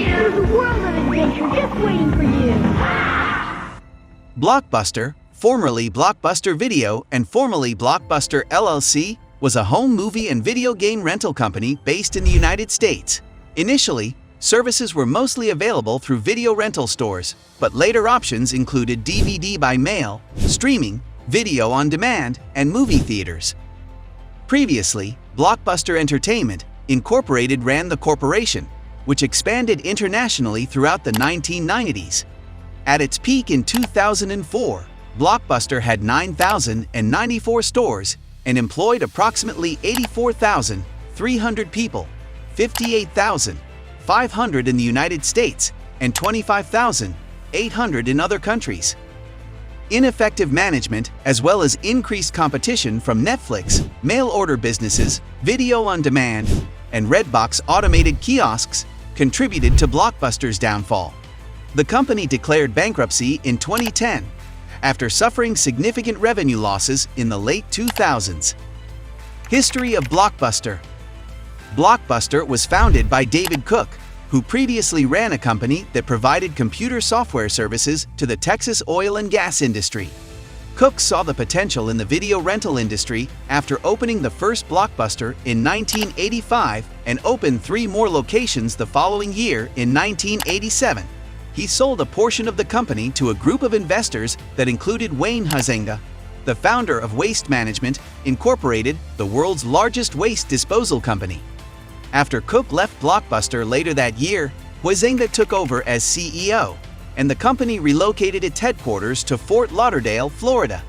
There's a world of adventure just waiting for you. Blockbuster, formerly Blockbuster Video and formerly Blockbuster LLC, was a home movie and video game rental company based in the United States. Initially, services were mostly available through video rental stores, but later options included DVD by mail, streaming, video on demand, and movie theaters. Previously, Blockbuster Entertainment, Incorporated ran the corporation, which expanded internationally throughout the 1990s. At its peak in 2004, Blockbuster had 9,094 stores and employed approximately 84,300 people, 58,500 in the United States, and 25,800 in other countries. Ineffective management, as well as increased competition from Netflix, mail-order businesses, video on demand, and Redbox automated kiosks, contributed to Blockbuster's downfall. The company declared bankruptcy in 2010 after suffering significant revenue losses in the late 2000s. History of Blockbuster. Blockbuster was founded by David Cook, who previously ran a company that provided computer software services to the Texas oil and gas industry. Cook saw the potential in the video rental industry after opening the first Blockbuster in 1985 and opened 3 more locations the following year in 1987. He sold a portion of the company to a group of investors that included Wayne Huizenga, the founder of Waste Management, Incorporated, the world's largest waste disposal company. After Cook left Blockbuster later that year, Huizenga took over as CEO, and the company relocated its headquarters to Fort Lauderdale, Florida.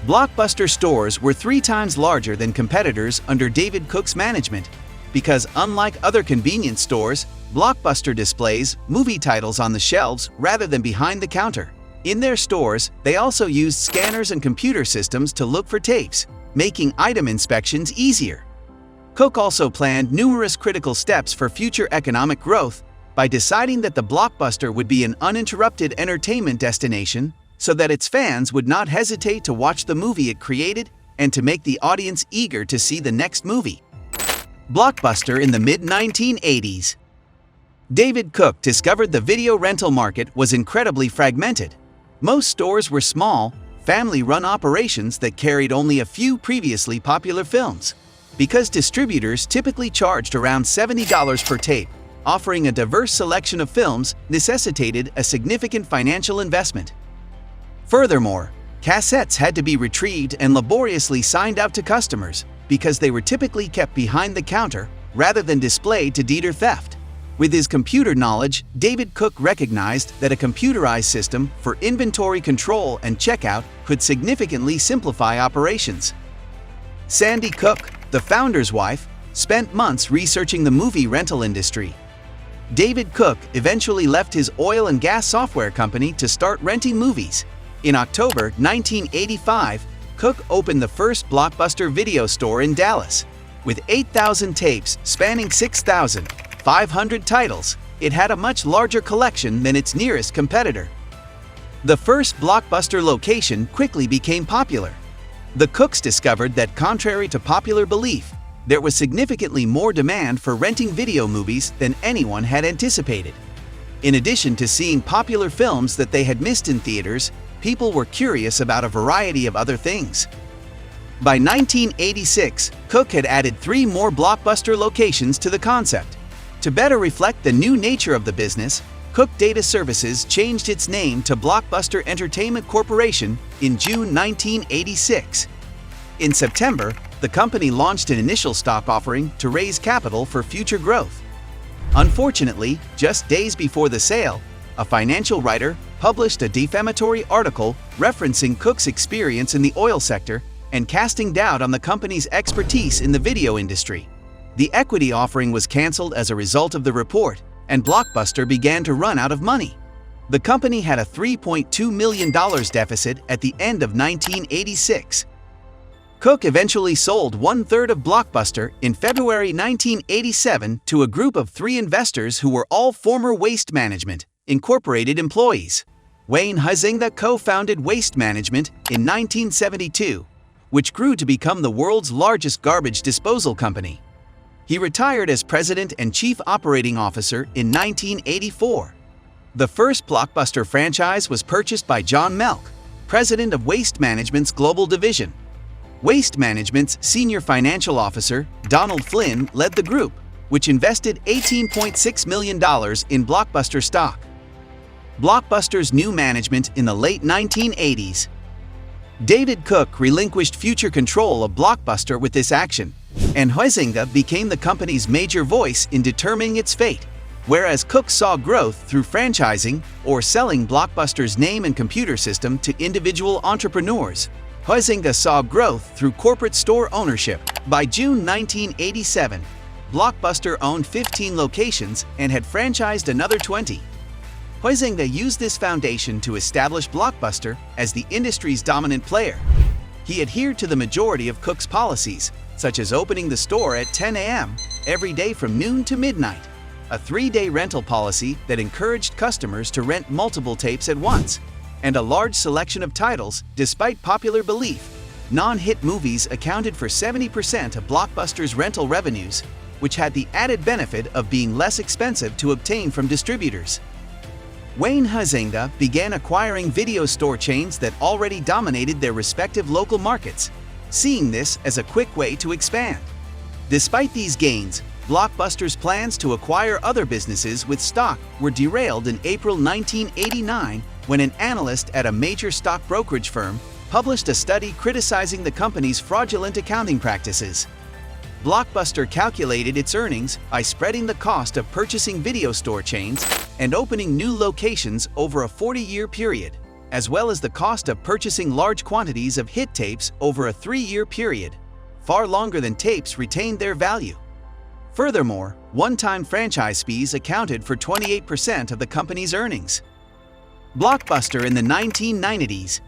Blockbuster stores were 3 times larger than competitors under David Cook's management, because unlike other convenience stores, Blockbuster displays movie titles on the shelves rather than behind the counter. In their stores, they also used scanners and computer systems to look for tapes, making item inspections easier. Cook also planned numerous critical steps for future economic growth by deciding that the Blockbuster would be an uninterrupted entertainment destination so that its fans would not hesitate to watch the movie it created and to make the audience eager to see the next movie. Blockbuster in the mid-1980s. David Cook discovered the video rental market was incredibly fragmented. Most stores were small, family-run operations that carried only a few previously popular films. Because distributors typically charged around $70 per tape, offering a diverse selection of films necessitated a significant financial investment. Furthermore, cassettes had to be retrieved and laboriously signed out to customers because they were typically kept behind the counter rather than displayed to deter theft. With his computer knowledge, David Cook recognized that a computerized system for inventory control and checkout could significantly simplify operations. Sandy Cook, the founder's wife, spent months researching the movie rental industry. David Cook eventually left his oil and gas software company to start renting movies. In October 1985, Cook opened the first Blockbuster video store in Dallas. With 8,000 tapes spanning 6,500 titles, it had a much larger collection than its nearest competitor. The first Blockbuster location quickly became popular. The Cooks discovered that, contrary to popular belief, there was significantly more demand for renting video movies than anyone had anticipated. In addition to seeing popular films that they had missed in theaters, people were curious about a variety of other things. By 1986, Cook had added 3 more Blockbuster locations to the concept. To better reflect the new nature of the business, Cook Data Services changed its name to Blockbuster Entertainment Corporation in June 1986. In September, the company launched an initial stock offering to raise capital for future growth. Unfortunately, just days before the sale, a financial writer published a defamatory article referencing Cook's experience in the oil sector and casting doubt on the company's expertise in the video industry. The equity offering was canceled as a result of the report, and Blockbuster began to run out of money. The company had a $3.2 million deficit at the end of 1986. Cook eventually sold 1/3 of Blockbuster in February 1987 to a group of 3 investors who were all former Waste Management, Incorporated employees. Wayne Huizenga co-founded Waste Management in 1972, which grew to become the world's largest garbage disposal company. He retired as president and chief operating officer in 1984. The first Blockbuster franchise was purchased by John Melk, president of Waste Management's global division. Waste Management's senior financial officer, Donald Flynn, led the group, which invested $18.6 million in Blockbuster stock. Blockbuster's new management in the late 1980s. David Cook relinquished future control of Blockbuster with this action, and Huizinga became the company's major voice in determining its fate. Whereas Cook saw growth through franchising or selling Blockbuster's name and computer system to individual entrepreneurs, Huizinga saw growth through corporate store ownership. By June 1987, Blockbuster owned 15 locations and had franchised another 20. Huizinga used this foundation to establish Blockbuster as the industry's dominant player. He adhered to the majority of Cook's policies, such as opening the store at 10 a.m. every day from noon to midnight, a 3-day rental policy that encouraged customers to rent multiple tapes at once, and a large selection of titles. Despite popular belief, non-hit movies accounted for 70% of Blockbuster's rental revenues, which had the added benefit of being less expensive to obtain from distributors. Wayne Huizinga began acquiring video store chains that already dominated their respective local markets, seeing this as a quick way to expand. Despite these gains, Blockbuster's plans to acquire other businesses with stock were derailed in April 1989 when an analyst at a major stock brokerage firm published a study criticizing the company's fraudulent accounting practices. Blockbuster calculated its earnings by spreading the cost of purchasing video store chains and opening new locations over a 40-year period, as well as the cost of purchasing large quantities of hit tapes over a 3-year period, far longer than tapes retained their value. Furthermore, one-time franchise fees accounted for 28% of the company's earnings. Blockbuster in the 1990s.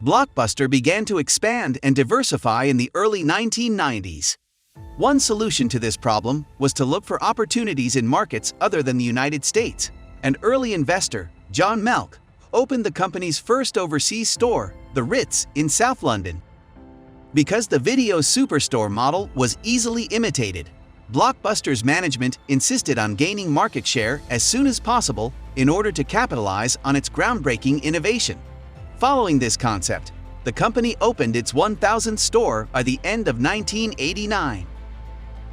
Blockbuster began to expand and diversify in the early 1990s. One solution to this problem was to look for opportunities in markets other than the United States. An early investor, John Melk, opened the company's first overseas store, the Ritz, in South London. Because the video superstore model was easily imitated, Blockbuster's management insisted on gaining market share as soon as possible in order to capitalize on its groundbreaking innovation. Following this concept, the company opened its 1,000th store by the end of 1989.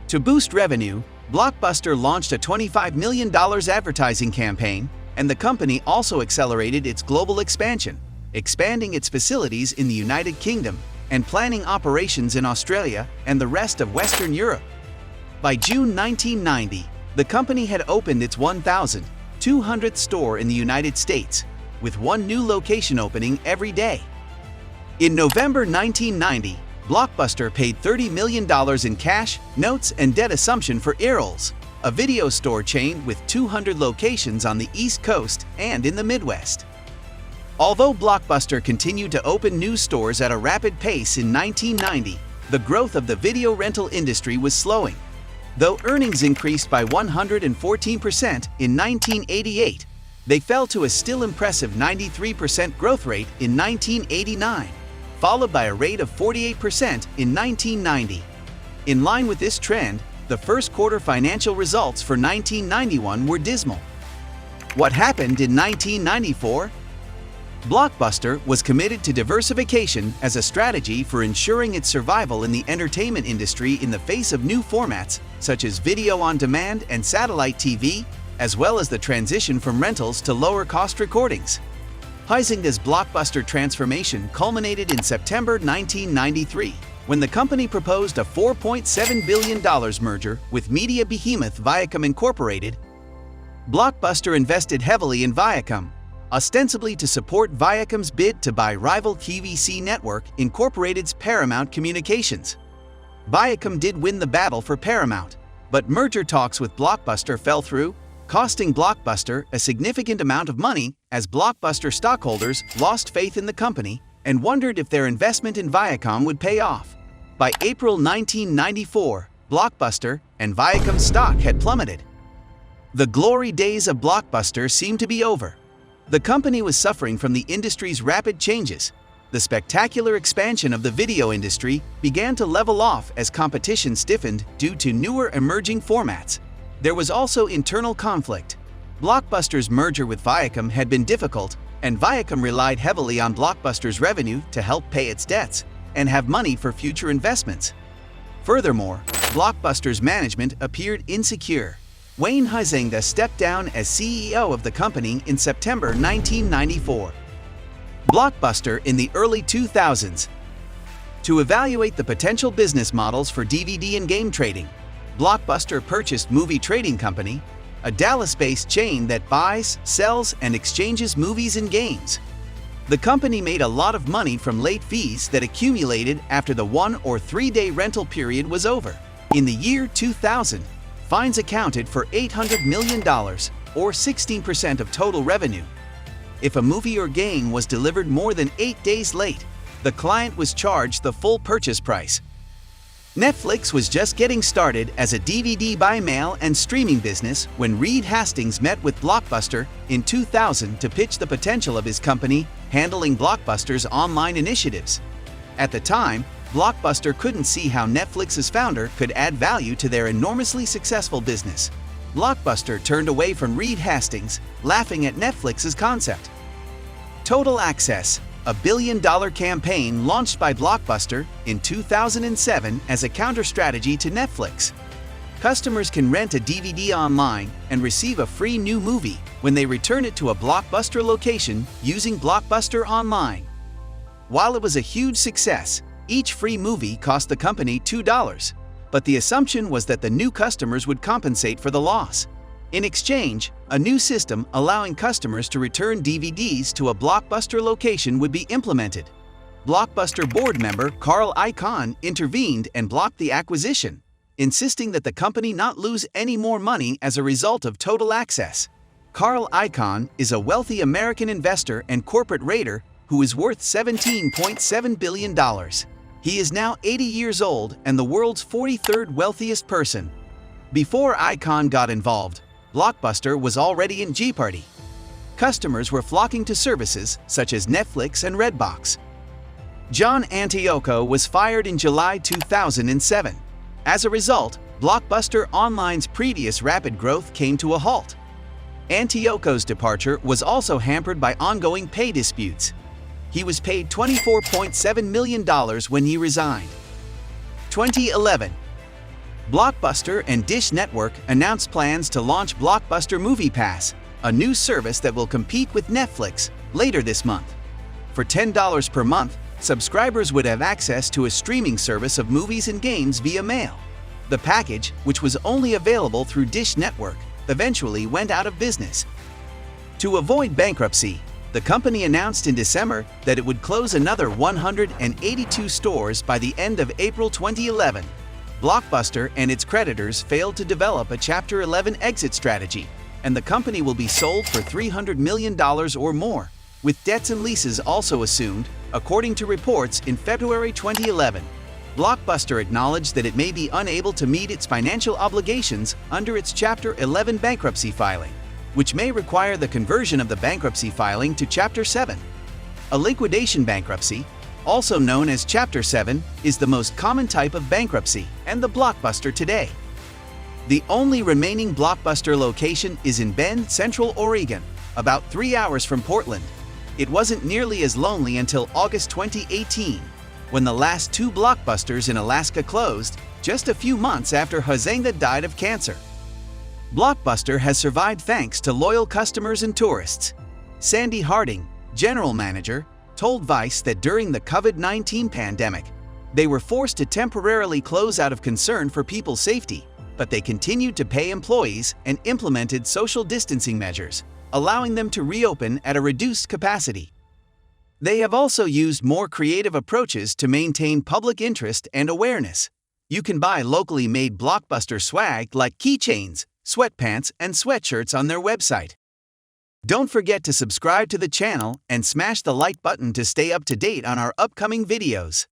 To boost revenue, Blockbuster launched a $25 million advertising campaign, and the company also accelerated its global expansion, expanding its facilities in the United Kingdom and planning operations in Australia and the rest of Western Europe. By June 1990, the company had opened its 1,200th store in the United States, with one new location opening every day. In November 1990, Blockbuster paid $30 million in cash, notes, and debt assumption for Earls, a video store chain with 200 locations on the East Coast and in the Midwest. Although Blockbuster continued to open new stores at a rapid pace in 1990, the growth of the video rental industry was slowing. Though earnings increased by 114% in 1988, they fell to a still impressive 93% growth rate in 1989, followed by a rate of 48% in 1990. In line with this trend, the first quarter financial results for 1991 were dismal. What happened in 1994? Blockbuster was committed to diversification as a strategy for ensuring its survival in the entertainment industry in the face of new formats such as video on demand and satellite TV, as well as the transition from rentals to lower-cost recordings. Huizinga's Blockbuster transformation culminated in September 1993, when the company proposed a $4.7 billion merger with media behemoth Viacom Incorporated. Blockbuster invested heavily in Viacom, ostensibly to support Viacom's bid to buy rival QVC Network Incorporated's Paramount Communications. Viacom did win the battle for Paramount, but merger talks with Blockbuster fell through, costing Blockbuster a significant amount of money as Blockbuster stockholders lost faith in the company and wondered if their investment in Viacom would pay off. By April 1994, Blockbuster and Viacom stock had plummeted. The glory days of Blockbuster seemed to be over. The company was suffering from the industry's rapid changes. the spectacular expansion of the video industry began to level off as competition stiffened due to newer emerging formats. There was also internal conflict. Blockbuster's merger with Viacom had been difficult, and Viacom relied heavily on Blockbuster's revenue to help pay its debts and have money for future investments. Furthermore, Blockbuster's management appeared insecure. Wayne Huizenga stepped down as CEO of the company in September 1994. Blockbuster in the early 2000s. To evaluate the potential business models for DVD and game trading, Blockbuster purchased Movie Trading Company, a Dallas-based chain that buys, sells, and exchanges movies and games. The company made a lot of money from late fees that accumulated after the 1- or 3-day rental period was over. In the year 2000, fines accounted for $800 million, or 16% of total revenue. If a movie or game was delivered more than 8 days late, the client was charged the full purchase price. Netflix was just getting started as a DVD by mail and streaming business when Reed Hastings met with Blockbuster in 2000 to pitch the potential of his company handling Blockbuster's online initiatives. At the time, Blockbuster couldn't see how Netflix's founder could add value to their enormously successful business. Blockbuster turned away from Reed Hastings, laughing at Netflix's concept. Total Access, a billion-dollar campaign launched by Blockbuster in 2007 as a counter-strategy to Netflix. Customers can rent a DVD online and receive a free new movie when they return it to a Blockbuster location using Blockbuster Online. While it was a huge success, each free movie cost the company $2, but the assumption was that the new customers would compensate for the loss. In exchange, a new system allowing customers to return DVDs to a Blockbuster location would be implemented. Blockbuster board member Carl Icahn intervened and blocked the acquisition, insisting that the company not lose any more money as a result of Total Access. Carl Icahn is a wealthy American investor and corporate raider who is worth $17.7 billion. He is now 80 years old and the world's 43rd wealthiest person. Before Icahn got involved, Blockbuster was already in jeopardy. Customers were flocking to services such as Netflix and Redbox. John Antioco was fired in July 2007. As a result, Blockbuster Online's previous rapid growth came to a halt. Antioco's departure was also hampered by ongoing pay disputes. He was paid $24.7 million when he resigned. 2011. Blockbuster and Dish Network announced plans to launch Blockbuster Movie Pass, a new service that will compete with Netflix, later this month. For $10 per month, subscribers would have access to a streaming service of movies and games via mail. The package, which was only available through Dish Network, eventually went out of business. To avoid bankruptcy, the company announced in December that it would close another 182 stores by the end of April 2011. Blockbuster and its creditors failed to develop a Chapter 11 exit strategy, and the company will be sold for $300 million or more, with debts and leases also assumed, according to reports in February 2011. Blockbuster acknowledged that it may be unable to meet its financial obligations under its Chapter 11 bankruptcy filing, which may require the conversion of the bankruptcy filing to Chapter 7. A liquidation bankruptcy, also known as Chapter 7, is the most common type of bankruptcy and the Blockbuster today. The only remaining Blockbuster location is in Bend, Central Oregon, about 3 hours from Portland. It wasn't nearly as lonely until August 2018, when the last 2 Blockbusters in Alaska closed, just a few months after Huizenga died of cancer. Blockbuster has survived thanks to loyal customers and tourists. Sandy Harding, general manager, told Vice that during the COVID-19 pandemic, they were forced to temporarily close out of concern for people's safety, but they continued to pay employees and implemented social distancing measures, allowing them to reopen at a reduced capacity. They have also used more creative approaches to maintain public interest and awareness. You can buy locally made Blockbuster swag like keychains, sweatpants, and sweatshirts on their website. Don't forget to subscribe to the channel and smash the like button to stay up to date on our upcoming videos.